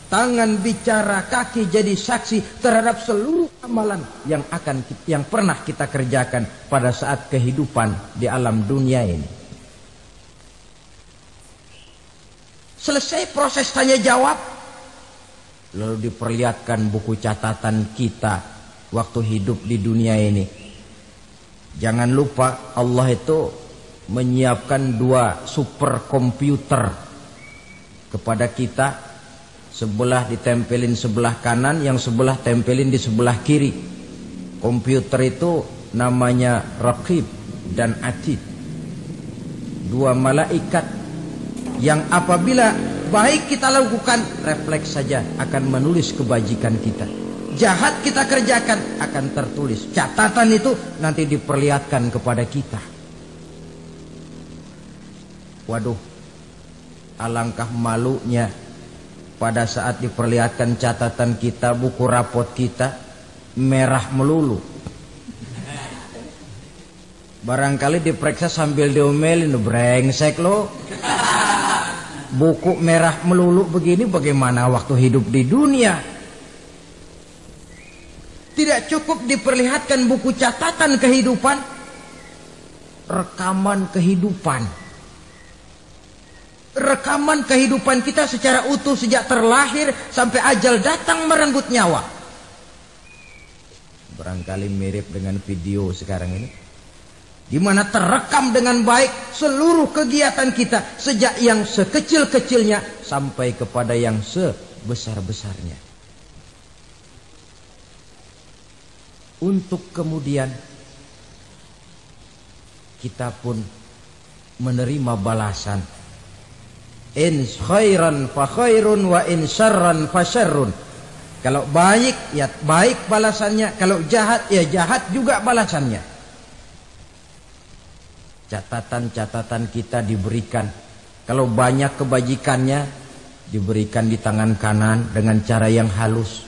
Tangan bicara, kaki jadi saksi terhadap seluruh amalan yang pernah kita kerjakan pada saat kehidupan di alam dunia ini. Selesai proses tanya jawab, lalu diperlihatkan buku catatan kita waktu hidup di dunia ini. Jangan lupa Allah itu menyiapkan 2 superkomputer kepada kita. Sebelah ditempelin sebelah kanan, yang sebelah tempelin di sebelah kiri. Komputer itu namanya Raqib dan Atid. 2 malaikat yang apabila baik kita lakukan, refleks saja akan menulis kebajikan kita. Jahat kita kerjakan akan tertulis. Catatan itu nanti diperlihatkan kepada kita. Waduh, alangkah malunya pada saat diperlihatkan catatan kita, buku rapot kita merah melulu. Barangkali diperiksa sambil diomelin, brengsek lo. Buku merah melulu begini bagaimana waktu hidup di dunia? Tidak cukup diperlihatkan buku catatan kehidupan, rekaman kehidupan. Rekaman kehidupan kita secara utuh sejak terlahir sampai ajal datang merenggut nyawa. Barangkali mirip dengan video sekarang ini, di mana terekam dengan baik seluruh kegiatan kita sejak yang sekecil-kecilnya sampai kepada yang sebesar-besarnya. Untuk kemudian kita pun menerima balasan. In khairan fa khairun wa in syarran fa syarrun. Kalau baik ya baik balasannya, kalau jahat ya jahat juga balasannya. Catatan-catatan kita diberikan. Kalau banyak kebajikannya diberikan di tangan kanan dengan cara yang halus.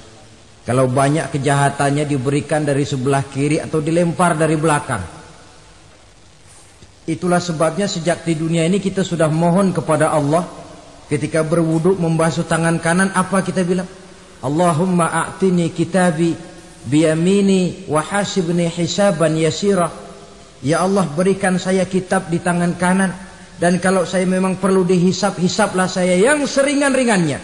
Kalau banyak kejahatannya diberikan dari sebelah kiri atau dilempar dari belakang. Itulah sebabnya sejak di dunia ini kita sudah mohon kepada Allah. Ketika berwudu membasuh tangan kanan, apa kita bilang? Allahumma a'tini kitabi biyamini wa hasibni hisaban yasira. Ya Allah, berikan saya kitab di tangan kanan, dan kalau saya memang perlu dihisap, hisaplah saya yang seringan-ringannya.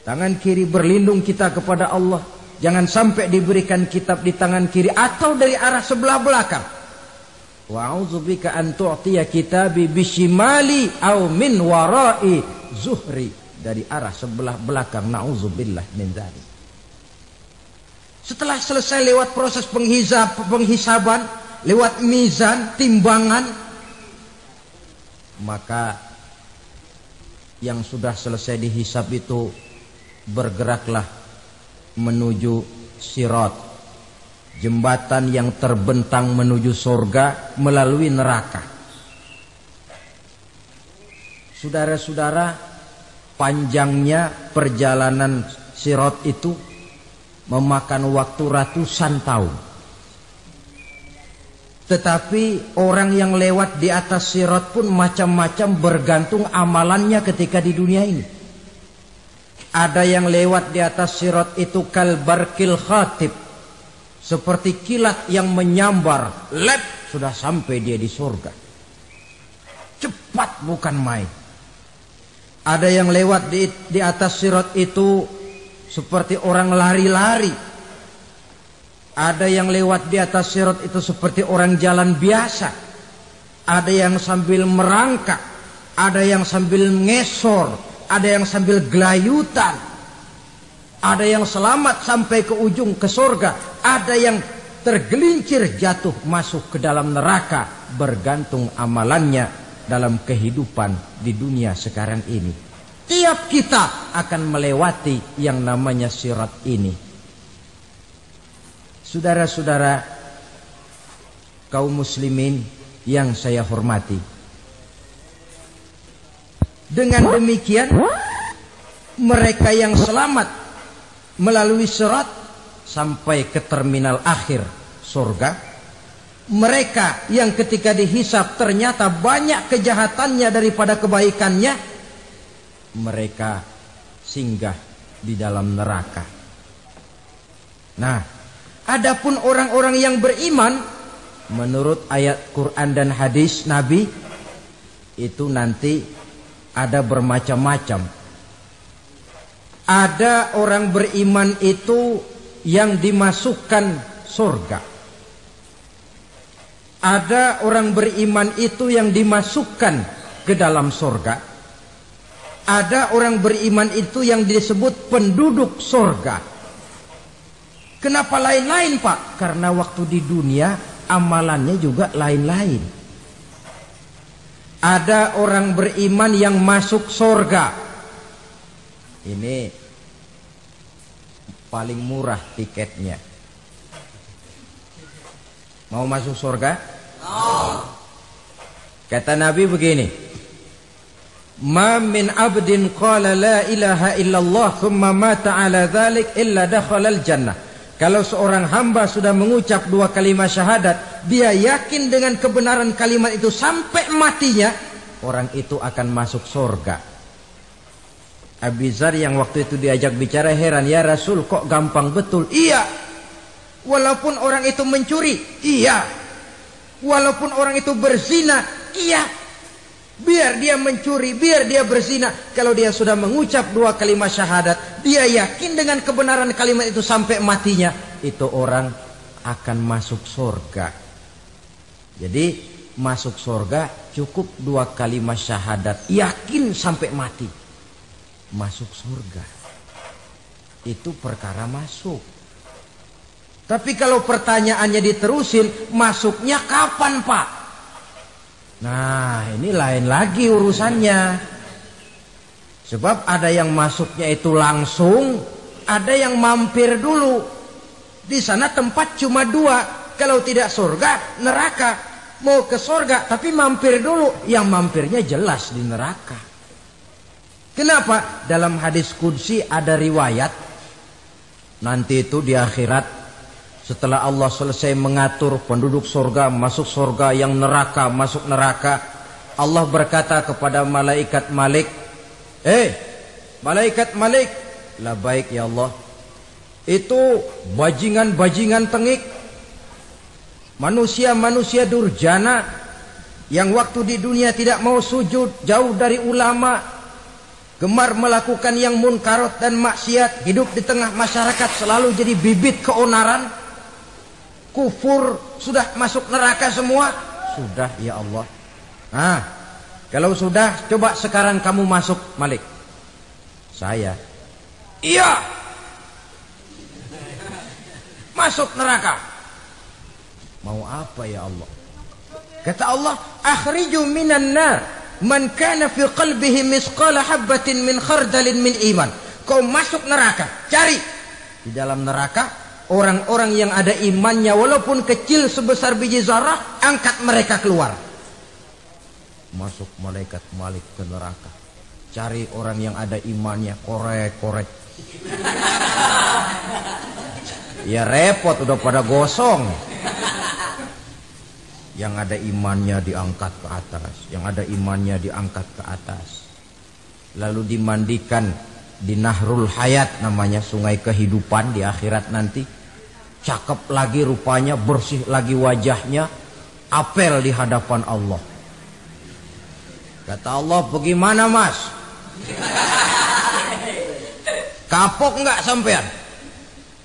Tangan kiri berlindung kita kepada Allah. Jangan sampai diberikan kitab di tangan kiri atau dari arah sebelah belakang. Wa'udzubika an tu'tiya kitabi bishimali au min warai zuhri. Dari arah sebelah belakang. Na'udzubillah min dzalik. Setelah selesai lewat proses penghisaban, lewat mizan, timbangan, maka yang sudah selesai dihisab itu bergeraklah menuju sirat, jembatan yang terbentang menuju surga melalui neraka. Saudara-saudara, panjangnya perjalanan sirat itu memakan waktu ratusan tahun. Tetapi orang yang lewat di atas sirat pun macam-macam bergantung amalannya ketika di dunia ini. Ada yang lewat di atas sirat itu kal barkil khatib, seperti kilat yang menyambar, lep, sudah sampai dia di surga. Cepat bukan main. Ada yang lewat di atas sirat itu seperti orang lari-lari. Ada yang lewat di atas sirat itu seperti orang jalan biasa. Ada yang sambil merangkak, ada yang sambil ngesor, ada yang sambil gelayutan. Ada yang selamat sampai ke ujung ke surga, ada yang tergelincir jatuh masuk ke dalam neraka, bergantung amalannya dalam kehidupan di dunia sekarang ini. Tiap kita akan melewati yang namanya sirat ini. Saudara-saudara kaum muslimin yang saya hormati, dengan demikian mereka yang selamat melalui sirat sampai ke terminal akhir surga, mereka yang ketika dihisab ternyata banyak kejahatannya daripada kebaikannya, mereka singgah di dalam neraka. Nah, adapun orang-orang yang beriman menurut ayat Quran dan hadis Nabi itu nanti ada bermacam-macam. Ada orang beriman itu yang dimasukkan surga. Ada orang beriman itu yang dimasukkan ke dalam surga. Ada orang beriman itu yang disebut penduduk surga. Kenapa lain-lain, Pak? Karena waktu di dunia amalannya juga lain-lain. Ada orang beriman yang masuk surga. Ini paling murah tiketnya. Mau masuk surga? Kata Nabi begini, ma min abdin qala la ilaha illallah thumma mata ala dhalik illa dakhalal jannah. Kalau seorang hamba sudah mengucap dua kalimat syahadat, dia yakin dengan kebenaran kalimat itu sampai matinya, orang itu akan masuk surga. Abu Dzar yang waktu itu diajak bicara heran, ya Rasul kok gampang betul? Iya. Walaupun orang itu mencuri, iya. Walaupun orang itu berzina, iya. Biar dia mencuri, biar dia berzina, kalau dia sudah mengucap dua kalimat syahadat, dia yakin dengan kebenaran kalimat itu sampai matinya, itu orang akan masuk surga. Jadi masuk surga cukup dua kalimat syahadat, yakin sampai mati, masuk surga. Itu perkara masuk. Tapi kalau pertanyaannya diterusin, masuknya kapan, Pak? Nah, ini lain lagi urusannya. Sebab ada yang masuknya itu langsung, ada yang mampir dulu. Di sana tempat cuma dua, kalau tidak surga, neraka. Mau ke surga tapi mampir dulu, yang mampirnya jelas di neraka. Kenapa? Dalam hadis qudsi ada riwayat, nanti itu di akhirat, setelah Allah selesai mengatur penduduk surga masuk surga, yang neraka masuk neraka, Allah berkata kepada malaikat Malik, malaikat Malik, labaik ya Allah. Itu bajingan-bajingan tengik, manusia-manusia durjana yang waktu di dunia tidak mau sujud, jauh dari ulama, gemar melakukan yang munkarat dan maksiat, hidup di tengah masyarakat selalu jadi bibit keonaran, kufur, sudah masuk neraka semua. Sudah ya Allah. Nah, kalau sudah, coba sekarang kamu masuk, Malik. Saya, iya, masuk neraka. Mau apa ya Allah? Kata Allah, akhriju minan nar man kana fi qalbihi misqala habatin min khardalin min iman. Kau masuk neraka, cari di dalam neraka orang-orang yang ada imannya walaupun kecil sebesar biji zarah, angkat mereka keluar. Masuk malaikat Malik ke neraka, cari orang yang ada imannya, korek-korek. Ya repot, udah pada gosong. Yang ada imannya diangkat ke atas, yang ada imannya diangkat ke atas. Lalu dimandikan di Nahrul Hayat, namanya sungai kehidupan di akhirat nanti. Cakep lagi rupanya, bersih lagi wajahnya, apel di hadapan Allah. Kata Allah, bagaimana mas? Kapok enggak sampean?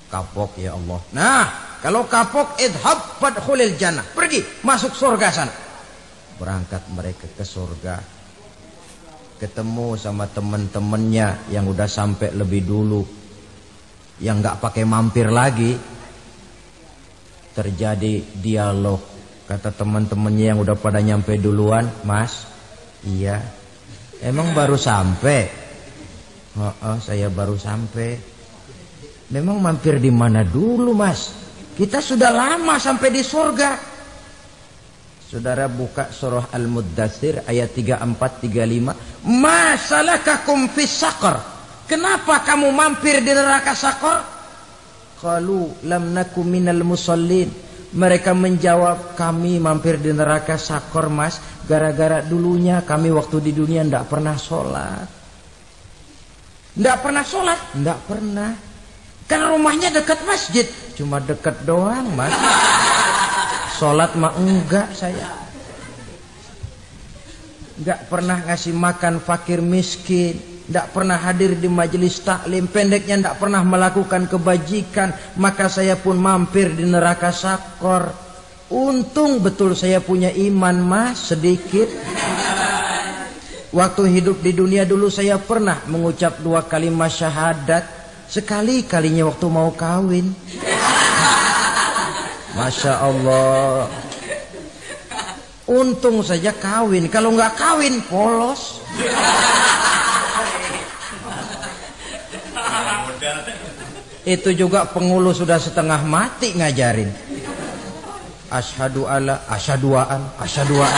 Kapok ya Allah. Nah, kalau kapok, idhab fadkhulil jannah. Pergi, masuk surga sana. Berangkat mereka ke surga. Ketemu sama teman-temannya yang udah sampai lebih dulu. Yang nggak pakai mampir lagi. Terjadi dialog. Kata teman-temannya yang udah pada nyampe duluan, mas, iya. Emang baru sampai? Oh, saya baru sampai. Memang mampir di mana dulu mas? Kita sudah lama sampai di surga. Saudara buka surah Al-Muddatsir ayat 34-35. Ma salakakum fis saqar? Kenapa kamu mampir di neraka Saqar? Qalu lam naku minal musallin. Mereka menjawab, kami mampir di neraka Saqar mas, gara-gara dulunya kami waktu di dunia tidak pernah sholat. Tidak pernah sholat? Tidak pernah. Kan rumahnya dekat masjid. Cuma dekat doang mas. Sholat mah enggak saya. Enggak pernah ngasih makan fakir miskin. Enggak pernah hadir di majelis taklim. Pendeknya enggak pernah melakukan kebajikan. Maka saya pun mampir di neraka Saqar. Untung betul saya punya iman mas, sedikit. Waktu hidup di dunia dulu saya pernah mengucap 2 kalimat syahadat. Sekali-kalinya waktu mau kawin. Masya Allah. Untung saja kawin. Kalau nggak kawin polos. Itu juga pengulu sudah setengah mati ngajarin. Asyhadu alla, asyaduaan, asyaduaan.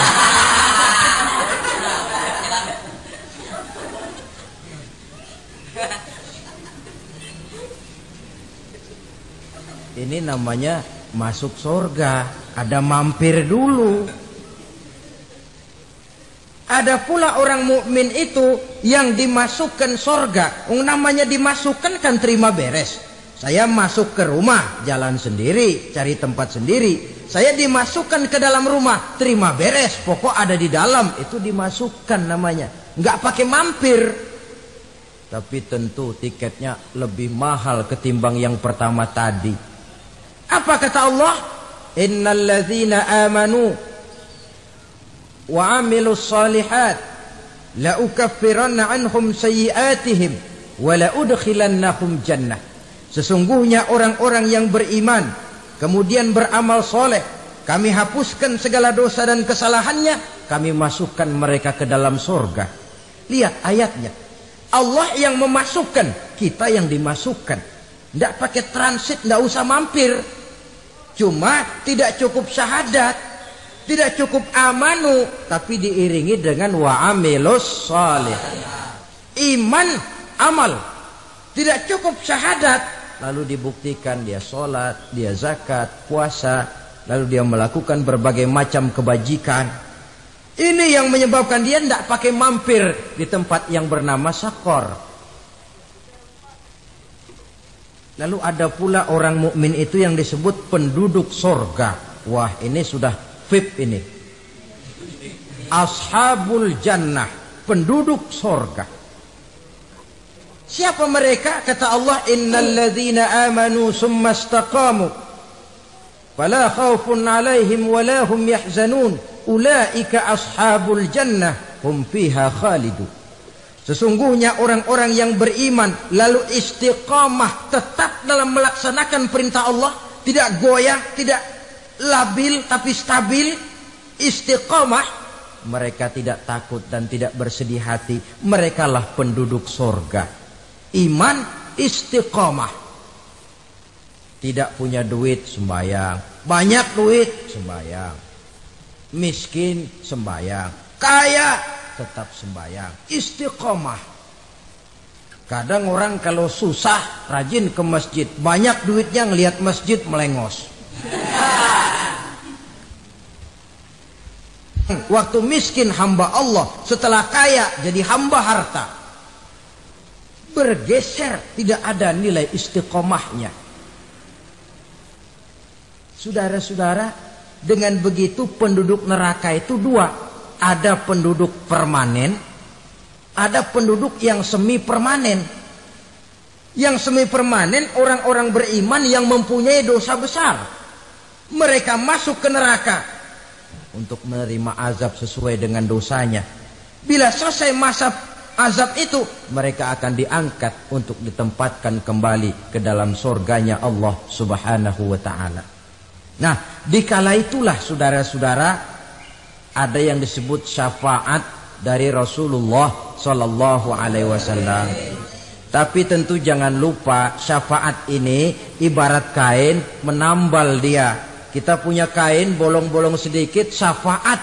Ini namanya masuk surga. Ada mampir dulu. Ada pula orang mukmin itu yang dimasukkan surga. Namanya dimasukkan kan terima beres. Saya masuk ke rumah, jalan sendiri, cari tempat sendiri. Saya dimasukkan ke dalam rumah, terima beres. Pokok ada di dalam, itu dimasukkan namanya. Nggak pakai mampir. Tapi tentu tiketnya lebih mahal ketimbang yang pertama tadi. Apa kata Allah? Innal ladzina amanu wa 'amilus shalihat la ukaffiranna 'anhum sayyi'atihim wa la udkhilannahum jannah. Sesungguhnya orang-orang yang beriman kemudian beramal soleh, kami hapuskan segala dosa dan kesalahannya, kami masukkan mereka ke dalam surga. Lihat ayatnya. Allah yang memasukkan, kita yang dimasukkan. Tidak pakai transit, tidak usah mampir. Cuma tidak cukup syahadat, tidak cukup amanu, tapi diiringi dengan wa'amilus salih. Iman, amal. Tidak cukup syahadat, lalu dibuktikan dia sholat, dia zakat, puasa, lalu dia melakukan berbagai macam kebajikan. Ini yang menyebabkan dia tidak pakai mampir di tempat yang bernama Saqar. Lalu ada pula orang mukmin itu yang disebut penduduk surga. Wah, ini sudah VIP ini. Ashabul jannah, penduduk surga. Siapa mereka? Kata Allah, innal ladzina amanu summa istaqamu fala khaufun 'alaihim wala hum yahzanun ulaika ashabul jannah hum fiha khalidun. Sesungguhnya orang-orang yang beriman lalu istiqamah, tetap dalam melaksanakan perintah Allah, tidak goyah, tidak labil tapi stabil, istiqamah, mereka tidak takut dan tidak bersedih hati. Merekalah penduduk surga. Iman, istiqamah. Tidak punya duit, sembahyang. Banyak duit, sembahyang. Miskin, sembahyang. Kaya, tetap sembahyang. Istiqomah. Kadang orang kalau susah rajin ke masjid, banyak duitnya ngelihat masjid melengos. Waktu miskin hamba Allah, setelah kaya jadi hamba harta. Bergeser, tidak ada nilai istiqomahnya. Saudara-saudara, dengan begitu penduduk neraka itu dua. Ada penduduk permanen, ada penduduk yang semi permanen. Yang semi permanen orang-orang beriman yang mempunyai dosa besar. Mereka masuk ke neraka untuk menerima azab sesuai dengan dosanya. Bila selesai masa azab itu, mereka akan diangkat untuk ditempatkan kembali ke dalam surganya Allah Subhanahu wa ta'ala. Nah, dikala itulah saudara-saudara, ada yang disebut syafaat dari Rasulullah Sallallahu Alaihi Wasallam. Tapi tentu jangan lupa, syafaat ini ibarat kain menambal dia. Kita punya kain bolong-bolong sedikit, syafaat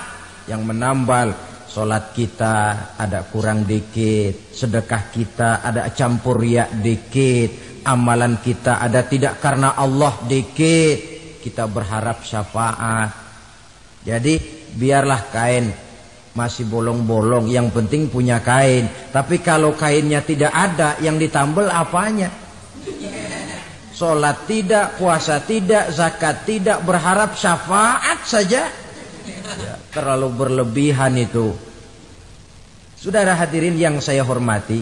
yang menambal. Solat kita ada kurang dikit, sedekah kita ada campur riak dikit, amalan kita ada tidak karena Allah dikit, kita berharap syafaat. Jadi biarlah kain masih bolong-bolong, yang penting punya kain. Tapi kalau kainnya tidak ada, yang ditambal apanya? Solat tidak, puasa tidak, zakat tidak, berharap syafaat saja. Ya, terlalu berlebihan itu. Saudara hadirin yang saya hormati,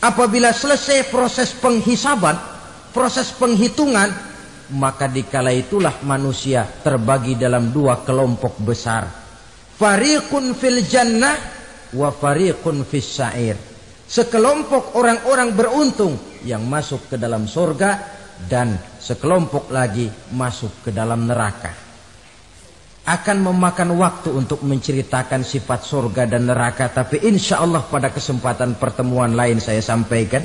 apabila selesai proses penghisaban, proses penghitungan, maka dikala itulah manusia terbagi dalam dua kelompok besar. Fariqun fil jannah wa fariqun fis sa'ir. Sekelompok orang-orang beruntung yang masuk ke dalam surga, dan sekelompok lagi masuk ke dalam neraka. Akan memakan waktu untuk menceritakan sifat surga dan neraka, tapi insya Allah pada kesempatan pertemuan lain saya sampaikan.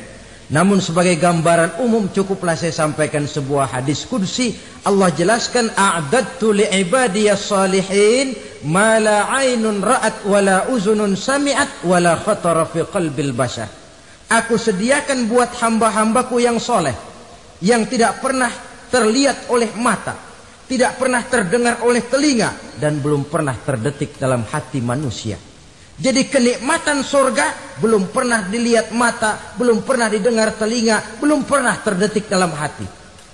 Namun sebagai gambaran umum cukuplah saya sampaikan sebuah hadis qudsi. Allah jelaskan, a'dadtu li'ibadiyas salihin ma la 'ainun ra'at wa la uzunun sami'at wa la khatara fi qalbil bashar. Aku sediakan buat hamba-hambaku yang soleh, yang tidak pernah terlihat oleh mata, tidak pernah terdengar oleh telinga, dan belum pernah terdetik dalam hati manusia. Jadi kenikmatan surga belum pernah dilihat mata, belum pernah didengar telinga, belum pernah terdetik dalam hati.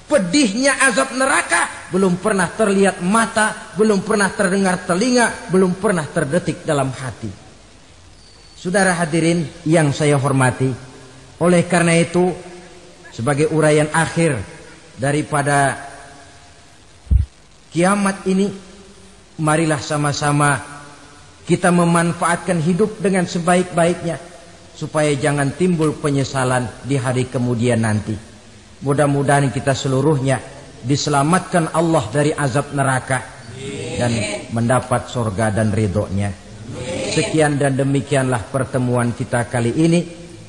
Pedihnya azab neraka belum pernah terlihat mata, belum pernah terdengar telinga, belum pernah terdetik dalam hati. Saudara hadirin yang saya hormati, oleh karena itu sebagai uraian akhir daripada kiamat ini, marilah sama-sama kita memanfaatkan hidup dengan sebaik-baiknya, supaya jangan timbul penyesalan di hari kemudian nanti. Mudah-mudahan kita seluruhnya diselamatkan Allah dari azab neraka dan mendapat surga dan ridhonya. Sekian dan demikianlah pertemuan kita kali ini.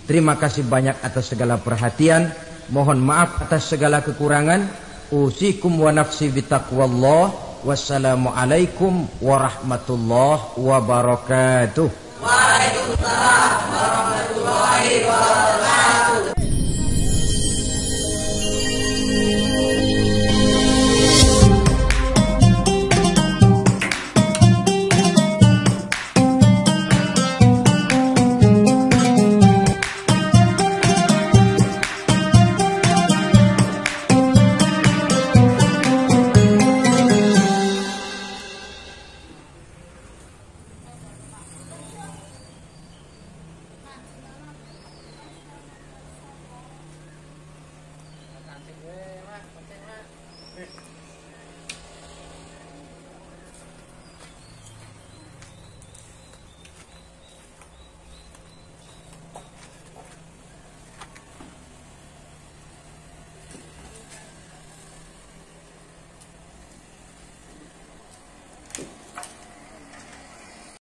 Terima kasih banyak atas segala perhatian. Mohon maaf atas segala kekurangan. Usikum wa nafsi bitaqwallah. Wassalamualaikum warahmatullahi wabarakatuh. Waalaikumsalam.